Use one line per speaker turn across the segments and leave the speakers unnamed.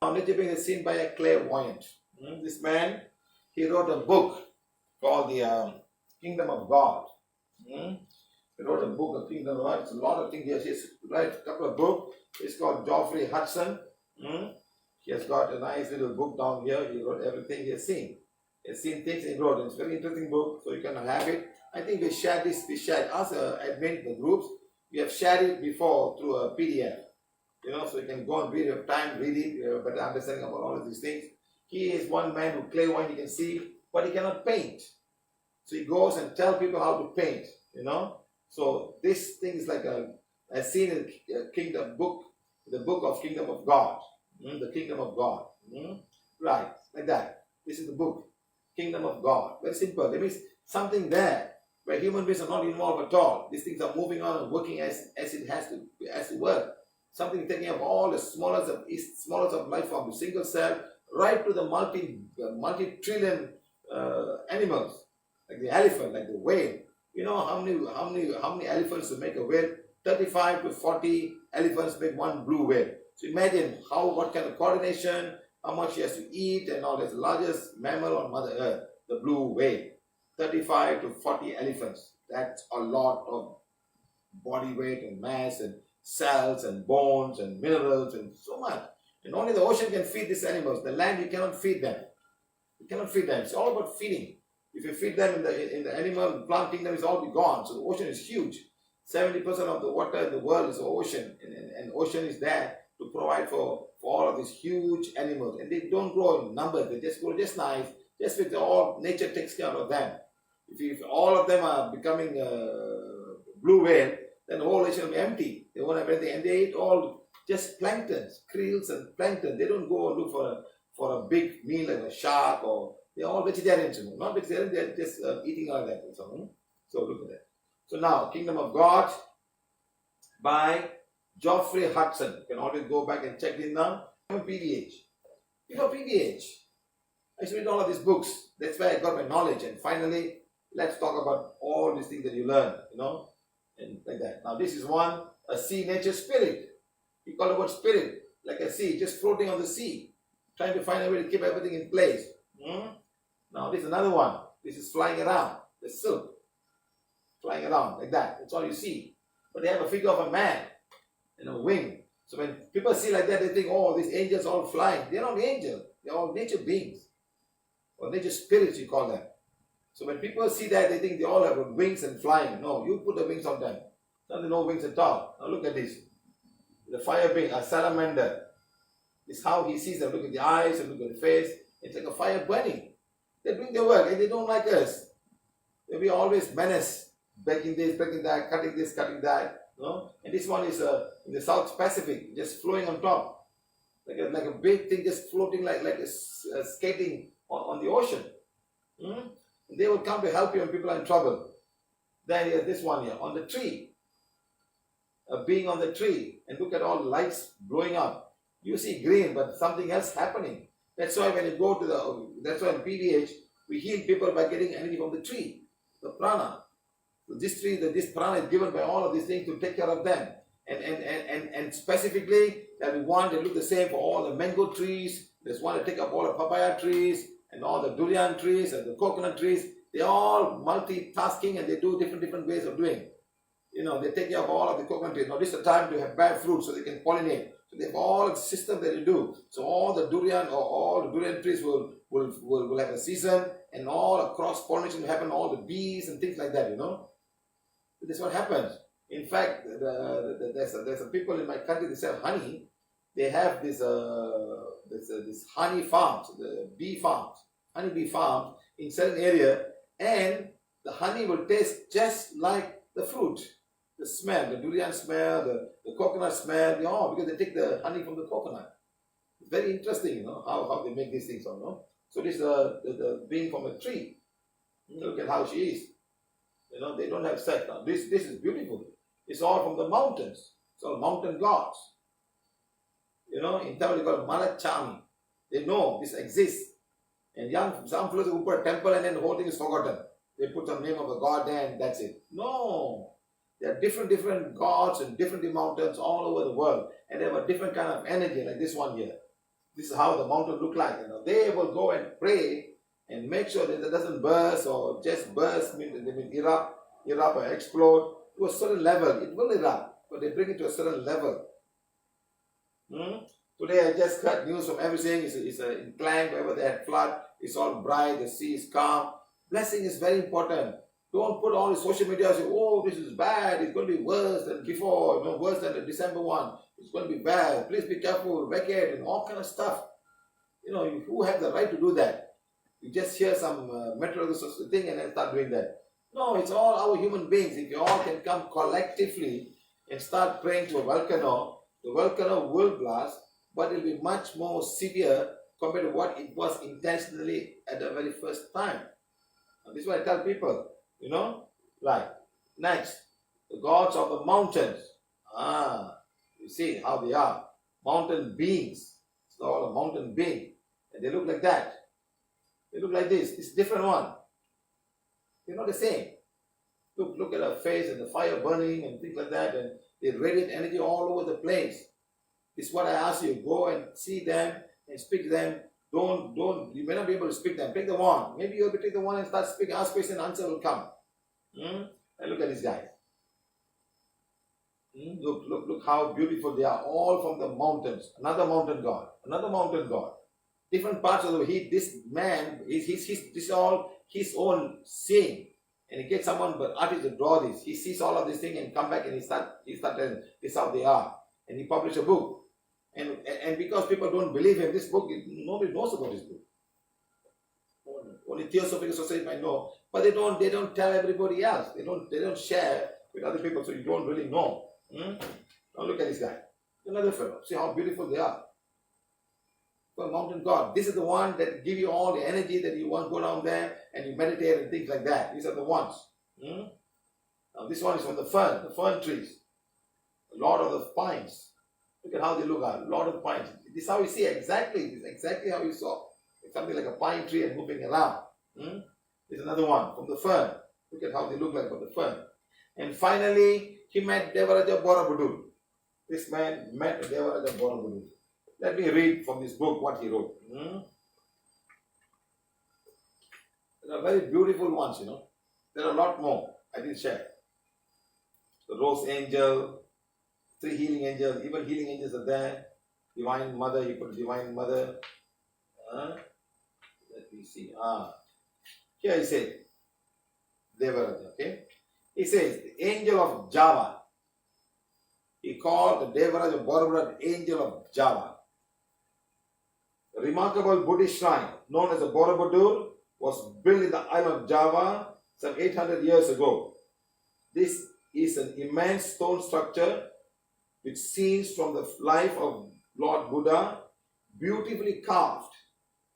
nature being is seen by a clairvoyant. This man, he wrote a book called the Kingdom of God. He wrote a book of Kingdom of God. It's a lot of things. He's write a couple of books. It's called Geoffrey Hudson. He has got a nice little book down here. He wrote everything he has seen. He has seen things he wrote. It's a very interesting book, so you can have it. I think we shared this. We shared as admin the groups. We have shared it before through a PDF. So you can go and read, you have time, read it, you have a better understanding about all of these things. He is one man who clairvoyant, he can see, but he cannot paint. So he goes and tells people how to paint, So this thing is like a scene in a kingdom book, the book of Kingdom of God. The Kingdom of God. Right, like that. This is the book, Kingdom of God. Very simple. There means something there where human beings are not involved at all. These things are moving on and working as it has to work. Something taking up all the smallest of life form, the single cell, right to the multi-trillion animals, like the elephant, like the whale. How many elephants to make a whale? 35 to 40 elephants make one blue whale. So imagine what kind of coordination, how much he has to eat, and all. That's the largest mammal on Mother Earth, the blue whale. 35 to 40 elephants. That's a lot of body weight and mass and cells and bones and minerals and so much. And only the ocean can feed these animals. The land, you cannot feed them. You cannot feed them. It's all about feeding. If you feed them in the animal plant kingdom, it's all be gone. So the ocean is huge. 70% of the water in the world is the ocean. And ocean is there to provide for all of these huge animals. And they don't grow in numbers. They just grow just nice. Just with all nature takes care of them. If all of them are becoming blue whale, then the whole ocean will be empty. They won't have anything. And they eat all just plankton, krill and plankton. They don't go and look for a big meal like a shark, or they're all vegetarians. Not vegetarian, they're just eating all that. So look at that. So now, Kingdom of God by Geoffrey Hudson. You can always go back and check it now. PVH. Before PVH, I used to read all of these books. That's where I got my knowledge. And finally, let's talk about all these things that you learn, and like that. Now this is a sea nature spirit. We call it spirit, like a sea, just floating on the sea, trying to find a way to keep everything in place. Now this is another one. This is flying around, the silk, flying around like that. That's all you see. But they have a figure of a man and a wing. So when people see like that, they think, oh, these angels all flying. They're not angels. They're all nature beings, or nature spirits, you call them. So when people see that, they think they all have wings and flying. No, you put the wings on them. No wings at all. Now look at this. The fire being, a salamander. This is how he sees them. Look at the eyes and look at the face. It's like a fire burning. They're doing their work and they don't like us. They'll be always menace. Breaking this, breaking that, cutting this, cutting that. And this one is in the South Pacific, just flowing on top. Like a big thing just floating like a skating on the ocean. They will come to help you when people are in trouble. Then here's this one here, on the tree. A being on the tree. And look at all the lights blowing up. You see green, but something else happening. That's why when you go to that's why in PVH, we heal people by getting energy from the tree, the prana. So this tree, this prana is given by all of these things to take care of them. And specifically, that we want to look the same for all the mango trees. There's one to take up all the papaya trees, and all the durian trees and the coconut trees. They're all multitasking and they do different ways of doing. They take care of all of the coconut trees. Now this is the time to have bad fruit so they can pollinate. So they have all the system that they do. So all the durian trees will have a season, and all a cross pollination will happen, all the bees and things like that, This is what happens. In fact, there's a people in my country, they sell honey. They have this honey farms, the bee farms, honey bee farms in certain area, and the honey will taste just like the fruit. The smell, the durian smell, the coconut smell, because they take the honey from the coconut. It's very interesting, how they make these things, So this is the being from a tree. Look at how she is. They don't have sex now. This is beautiful. It's all from the mountains. It's all mountain gods. In Tamil, they call it Malachami. They know this exists. And some fellows who put a temple and then the whole thing is forgotten. They put some name of a god there and that's it. No. There are different gods and different mountains all over the world. And they have a different kind of energy, like this one here. This is how the mountain look like. They will go and pray and make sure that it doesn't burst or just burst, mean they will erupt or explode to a certain level. It will erupt, but they bring it to a certain level. Today I just heard news from everything. It's in Klang, wherever they had flood, it's all bright, the sea is calm. Blessing is very important. Don't put all the social media and say, oh, this is bad, it's going to be worse than before, worse than the December one. It's going to be bad. Please be careful, vacate, and all kind of stuff. Who have the right to do that? You just hear some meteorological thing and then start doing that. No, it's all our human beings. If you all can come collectively and start praying to a volcano, the volcano will blast, but it will be much more severe compared to what it was intentionally at the very first time. And this is what I tell people, like, next, the gods of the mountains. You see how they are. Mountain beings. It's all a mountain being. And they look like that. They look like this. It's a different one. They're not the same. Look at her face and the fire burning and things like that. And they radiate energy all over the place. This is what I ask you. Go and see them and speak to them. You may not be able to speak to them. Take the wand. Maybe you'll take the wand and start speaking. Ask questions and answer will come. And look at these guys. Look how beautiful they are. All from the mountains. Another mountain god. Another mountain god. Different parts of the world. This man, this is all his own seeing. And he gets someone, but artist to draw this. He sees all of this thing and come back and he start telling this is how they are. And he published a book. And because people don't believe him, this book, nobody knows about this book. Only Theosophical Society might know. But they don't tell everybody else. They don't share with other people, so you don't really know. Now look at this guy. Another fellow. See how beautiful they are. So mountain god. This is the one that give you all the energy that you want to go down there and you meditate and things like that. These are the ones. Now this one is from the fern trees. The Lord of the pines. Look at how they look at Lord of the pines. This is how you see exactly. This is exactly how you saw. It's something like a pine tree and moving around. There's another one from the fern. Look at how they look like from the fern. And finally, he met Devaraja Borobudur. This man met Devaraja Borobudur. Let me read from this book what he wrote. There are very beautiful ones, There are a lot more. I didn't share. The rose angel, 3 healing angels, even healing angels are there. Divine Mother, you put Divine Mother. Let me see. Here he says, Devaraja, okay? He says, the angel of Java. He called the Devaraja Borobudur the angel of Java. A remarkable Buddhist shrine known as the Borobudur was built in the island of Java some 800 years ago. This is an immense stone structure with scenes from the life of Lord Buddha beautifully carved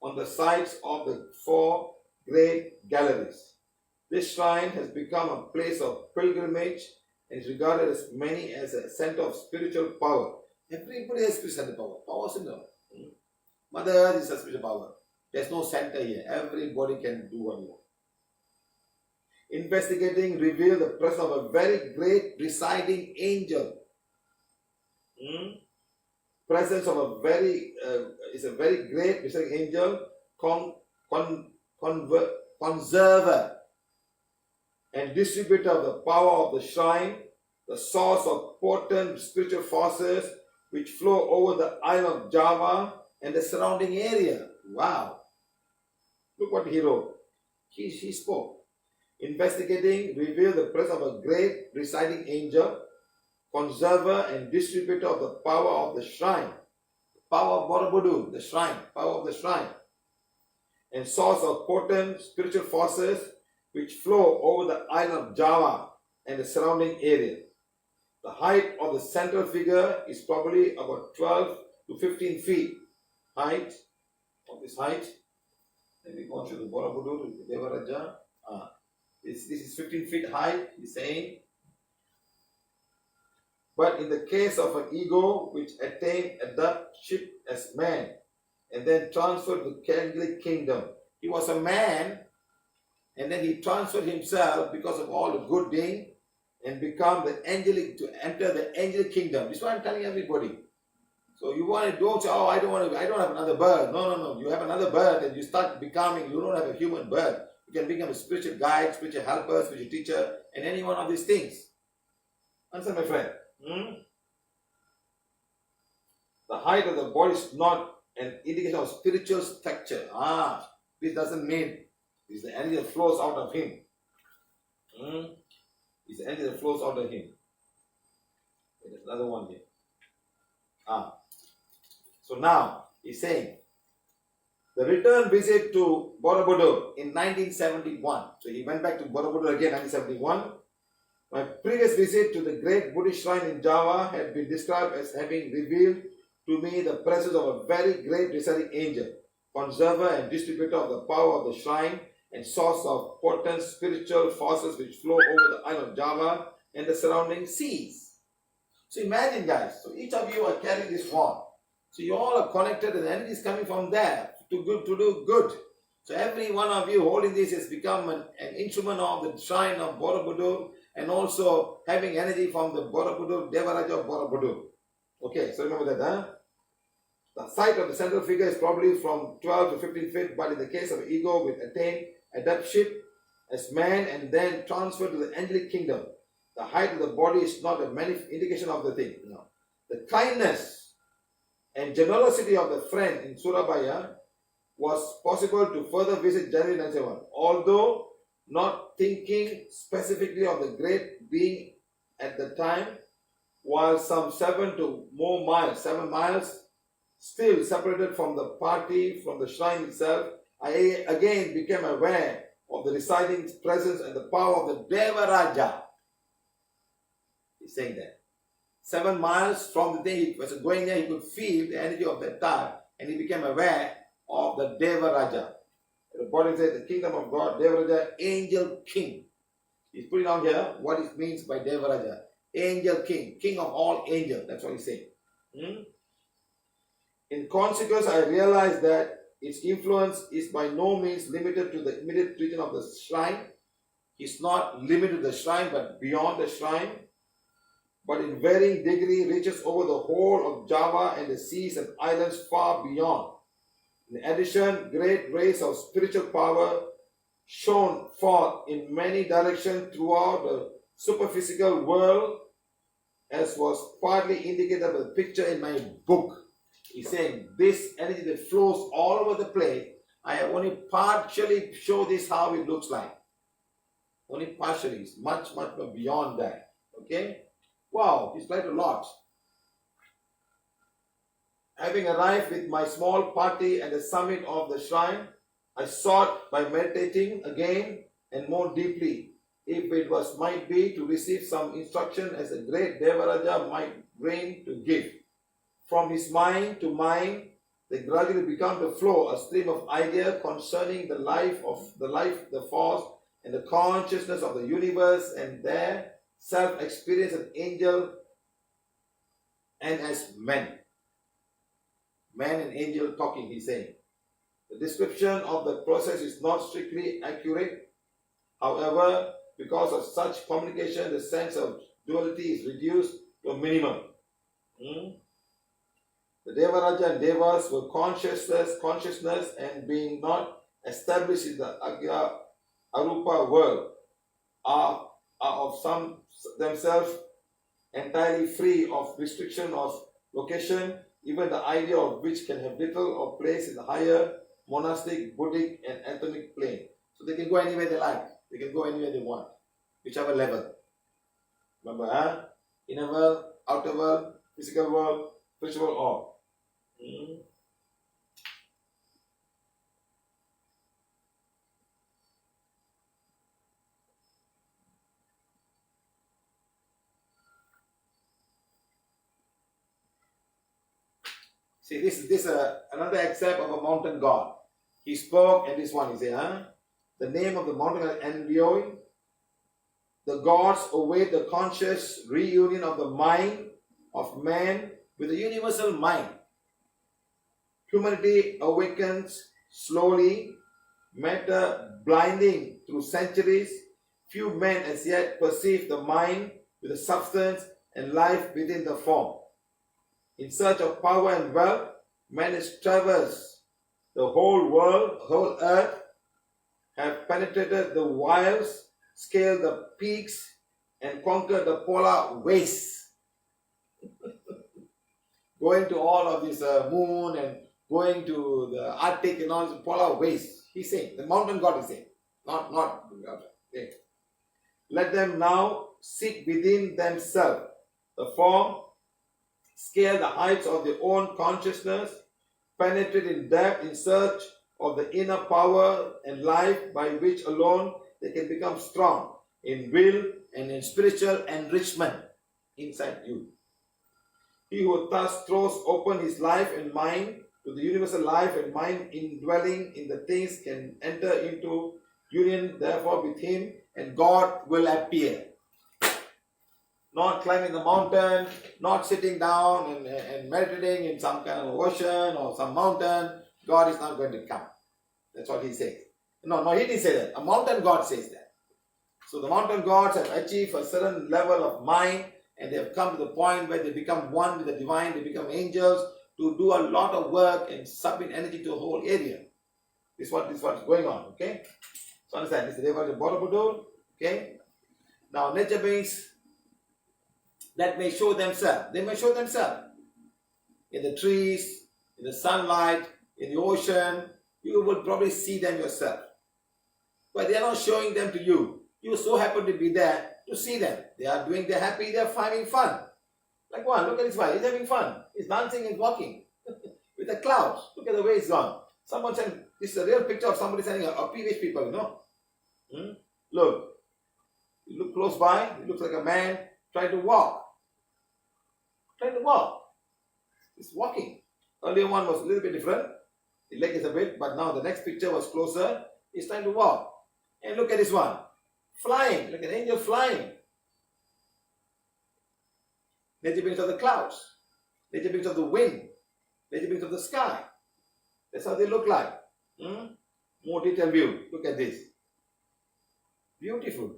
on the sides of the 4 great galleries. This shrine has become a place of pilgrimage and is regarded as many as a center of spiritual power. Everybody has spiritual center power. Power center. Mother Earth is a spiritual power. There's no center here. Everybody can do what you want. Investigating revealed the presence of a very great residing angel. Presence of a very great residing angel, conserver and distributor of the power of the shrine, the source of potent spiritual forces which flow over the island of Java and the surrounding area. Wow. Look what he wrote. He spoke. Investigating revealed the presence of a great residing angel, conserver and distributor of the power of the shrine. Power of Borobudur, the shrine. Power of the shrine. And source of potent spiritual forces which flow over the island of Java and the surrounding area. The height of the central figure is probably about 12 to 15 feet. Height of this height. Let me go to the Borobudur, the Devaraja. This is 15 feet high, he's saying. But in the case of an ego which attained adaptship as man and then transferred to the angelic kingdom. He was a man and then he transferred himself because of all the good doing and become the angelic, to enter the angelic kingdom. This is what I'm telling everybody. So you don't say, oh, I don't have another birth. No. You have another birth and you start becoming, you don't have a human birth. You can become a spiritual guide, spiritual helper, spiritual teacher, and any one of these things. Understand, my friend? The height of the body is not an indication of spiritual structure. This doesn't mean it's the energy that flows out of him. It's the energy that flows out of him. There's another one here. So now he's saying the return visit to Borobudur in 1971. So he went back to Borobudur again in 1971. My previous visit to the great Buddhist shrine in Java had been described as having revealed to me the presence of a very great residing angel, conserver and distributor of the power of the shrine and source of potent spiritual forces which flow over the island of Java and the surrounding seas. So imagine, guys, so each of you are carrying this wand. So you all are connected and the energy is coming from there to do good. So every one of you holding this has become an instrument of the shrine of Borobudur and also having energy from the Borobudur, Devaraja of Borobudur. Okay, so remember that, The height of the central figure is probably from 12 to 15 feet, but in the case of ego, with attained adaptship as man and then transferred to the angelic kingdom, the height of the body is not a indication of the thing. No. The kindness and generosity of the friend in Surabaya was possible to further visit January 1971, although not thinking specifically of the great being at the time, while some 7 miles still separated from the party, from the shrine itself, I again became aware of the residing presence and the power of the Devaraja. He's saying that. 7 miles from the thing he was going there, he could feel the energy of that time, and he became aware of the Devaraja. The body says the kingdom of God, Devaraja, angel king. He's putting on here what it means by Devaraja. Angel king, king of all angels. That's what he's saying. In consequence, I realized that its influence is by no means limited to the immediate region of the shrine. It's not limited to the shrine, but beyond the shrine. But in varying degree reaches over the whole of Java and the seas and islands far beyond. In addition, great rays of spiritual power shone forth in many directions throughout the superphysical world, as was partly indicated by the picture in my book. He's saying this energy that flows all over the place, I have only partially show this how it looks like. Only partially. It's much beyond that. Okay? Wow, he's quite a lot. Having arrived with my small party at the summit of the shrine, I sought by meditating again and more deeply, if it might be, to receive some instruction as a great Devaraja might bring to give. From his mind to mine, they gradually become to flow a stream of ideas concerning the life, the force, and the consciousness of the universe and their self-experience as angel and as men. Man and angel talking, he's saying. The description of the process is not strictly accurate. However, because of such communication, the sense of duality is reduced to a minimum. The Devaraja and Devas were consciousness and being not established in the Agya Arupa world are of some themselves entirely free of restriction of location, even the idea of which can have little or place in the higher monastic, Buddhic and ethnic plane. So they can go anywhere they like. They can go anywhere they want, whichever level. Remember, inner world, outer world, physical world, spiritual world. See, this is another excerpt of a mountain god. He spoke, and this one, he said, the name of the mountain is Envioi. The gods await the conscious reunion of the mind of man with the universal mind. Humanity awakens slowly, matter blinding through centuries. Few men as yet perceive the mind with the substance and life within the form. In search of power and wealth, man has traversed the whole world, whole earth, have penetrated the wilds, scaled the peaks, and conquered the polar wastes. Going to all of this moon and going to the Arctic and all this polar wastes. He's saying, the mountain god is saying, not okay. Let them now seek within themselves the form, scale the heights of their own consciousness, penetrate in depth in search of the inner power and life by which alone they can become strong in will and in spiritual enrichment inside you. He who thus throws open his life and mind to the universal life and mind indwelling in the things can enter into union therefore with him, and God will appear. Not climbing the mountain, not sitting down and meditating in some kind of ocean or some mountain. God is not going to come. That's what he says. No, he didn't say that. A mountain god says that. So the mountain gods have achieved a certain level of mind, and they have come to the point where they become one with the divine, they become angels to do a lot of work and submit energy to a whole area. This is what is going on, okay? So understand, this is the Borobudur, okay? Now nature beings that may show themselves, they may show themselves in the trees, in the sunlight, in the ocean. You will probably see them yourself. But they are not showing them to you. You so happen to be there to see them. They're happy, they're having fun. Like one, look at this one, he's having fun. He's dancing and walking with the clouds. Look at the way he's gone. Someone sent, this is a real picture of somebody sending a PVH people, you know. Look. You look close by, he looks like a man trying to walk. He's walking. Earlier one was a little bit different. The leg is a bit, but now the next picture was closer. He's trying to walk. And look at this one. Flying, like an angel flying. Nature beings of the clouds. Nature beings of the wind. Nature beings of the sky. That's how they look like. More detailed view. Look at this. Beautiful.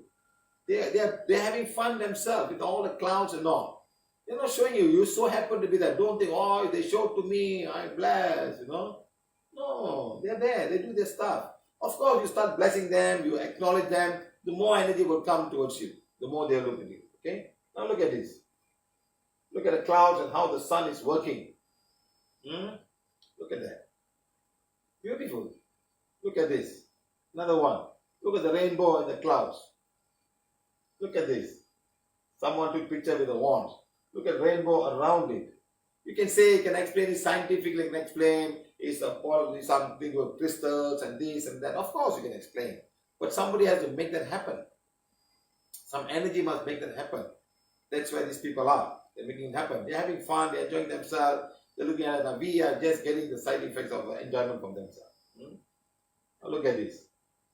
They're having fun themselves with all the clouds and all. They're not showing you. You so happen to be there. Don't think, oh, they showed to me, I'm blessed, you know. No, they're there. They do their stuff. Of course, you start blessing them, you acknowledge them, the more energy will come towards you. The more they'll look at you. Okay? Now look at this. Look at the clouds and how the sun is working. Look at that. Beautiful. Look at this. Another one. Look at the rainbow and the clouds. Look at this. Someone took a picture with a wand. Look at rainbow around it. You can say, you can explain it scientifically, you can explain it's something with crystals and this and that. Of course you can explain. But somebody has to make that happen. Some energy must make that happen. That's where these people are. They're making it happen. They're having fun, they're enjoying themselves, they're looking at it, and we are just getting the side effects of enjoyment from themselves. Now look at this.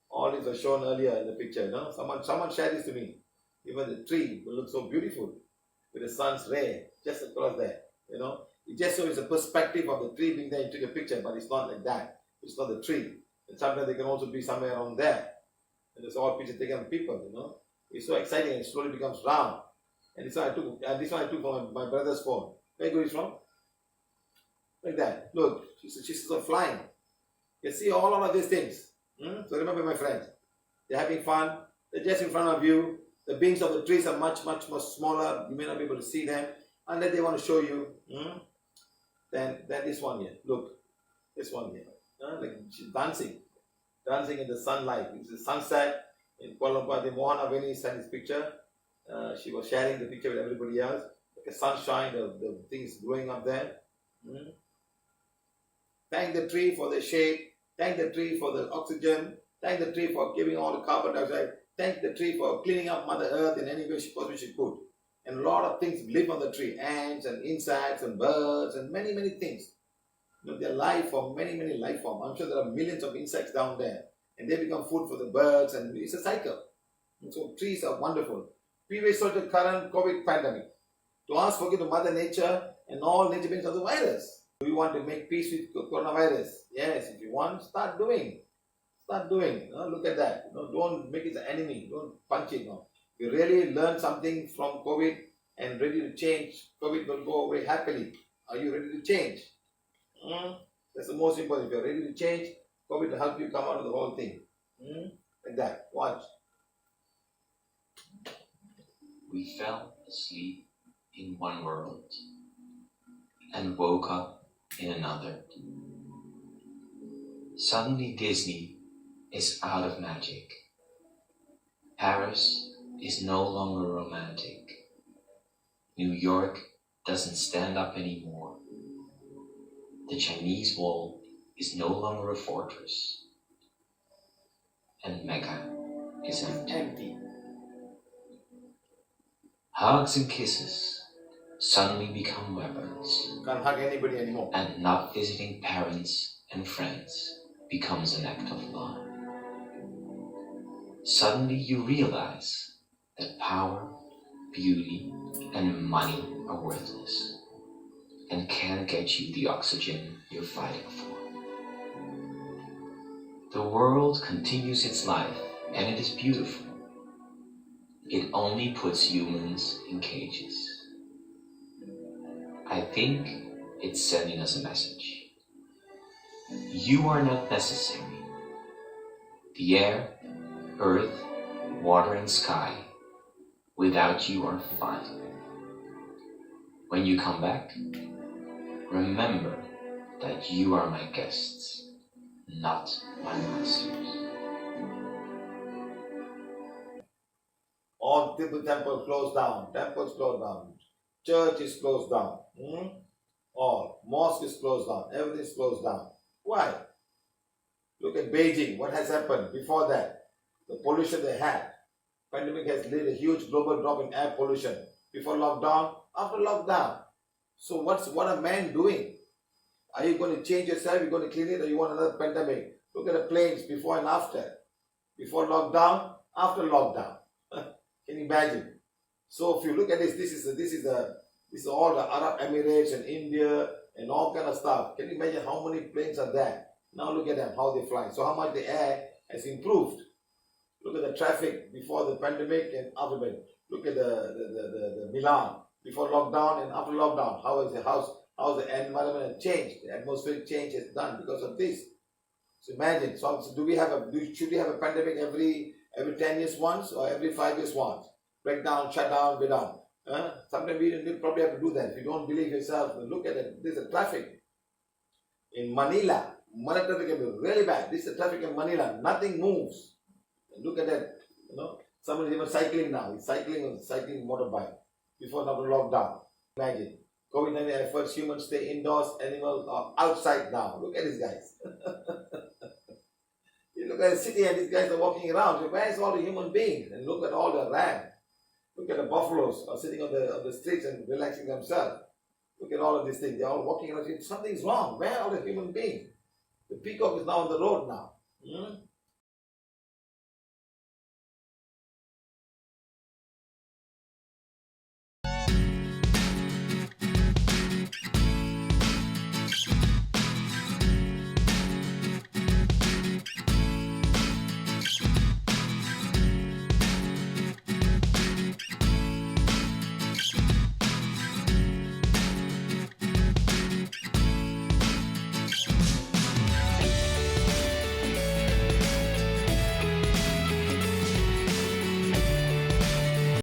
All these were shown earlier in the picture. You know? Someone shared this to me. Even the tree will look so beautiful with the sun's ray just across there. You know, it just shows the perspective of the tree being there. You took a picture, but it's not like that. It's not the tree. And sometimes they can also be somewhere around there. And it's all pictures taken of people, you know. It's so exciting and it slowly becomes round. And this one I took from my brother's phone. Where good is from? Like that. Look, she's so flying. You see all of these things. So remember, my friends, they're having fun. They're just in front of you. The beings of the trees are much, much more smaller. You may not be able to see them. Unless they want to show you. Then this one here. Look. This one here. Like she's dancing. Dancing in the sunlight. It's the sunset in Kuala Lumpur. The Mohana Veni sent this picture. She was sharing the picture with everybody else. Like the sunshine, the things growing up there. Thank the tree for the shade. Thank the tree for the oxygen. Thank the tree for giving all the carbon dioxide. Thank the tree for cleaning up Mother Earth in any way she possibly could. And a lot of things live on the tree. Ants and insects and birds and many, many things. You know, they're life form, many, many life forms. I'm sure there are millions of insects down there. And they become food for the birds and it's a cycle. And so trees are wonderful. We saw the current COVID pandemic. To ask forgive to Mother Nature and all nature beings of the virus. Do you want to make peace with coronavirus? Yes, if you want, start doing. Start doing. Look at that. Don't make it an enemy. Don't punch it. If you really learn something from COVID and ready to change, COVID will go away happily. Are you ready to change? That's the most important. If you're ready to change, COVID will help you come out of the whole thing. Like that. Watch.
We fell asleep in one world and woke up in another. Suddenly Disney is out of magic. Paris is no longer romantic. New York doesn't stand up anymore. The Chinese wall is no longer a fortress. And Mecca is empty. Hugs and kisses suddenly become weapons.
Can't hug anybody anymore.
And not visiting parents and friends becomes an act of love. Suddenly you realize that power, beauty, and money are worthless and can't get you the oxygen you're fighting for. The world continues its life, and it is beautiful. It only puts humans in cages. I think it's sending us a message. You are not necessary. The air, earth, water, and sky, without you are fine. When you come back, remember that you are my guests, not my masters.
All temple closed down, temples closed down, church is closed down, all mosque is closed down, everything is closed down. Why? Look at Beijing, what has happened before that? The pollution they had. Pandemic has led a huge global drop in air pollution. Before lockdown, after lockdown. So what are men doing? Are you going to change yourself? You're going to clean it, or you want another pandemic? Look at the planes before and after. Before lockdown, after lockdown. Can you imagine? So if you look at this, this is all the Arab Emirates and India and all kind of stuff. Can you imagine how many planes are there? Now look at them, how they fly. So how much the air has improved. Look at the traffic before the pandemic and after. Look at the Milan before lockdown and after lockdown. How is the environment changed? The atmospheric change is done because of this. So imagine. So should we have a pandemic every 10 years once or every 5 years once? Break down, shut down, be down. Sometimes we probably have to do that. If you don't believe yourself, look at it. This is the traffic in Manila. Manila traffic can be really bad. This is the traffic in Manila. Nothing moves. Look at that. Somebody even cycling now. He's cycling motorbike before not lockdown. Imagine. COVID-19 efforts, humans stay indoors, animals are outside now. Look at these guys. You look at the city and these guys are walking around. So where is all the human beings? And look at all the ram. Look at the buffaloes are sitting on the streets and relaxing themselves. Look at all of these things. They're all walking around. Something's wrong. Where are the human beings? The peacock is now on the road now.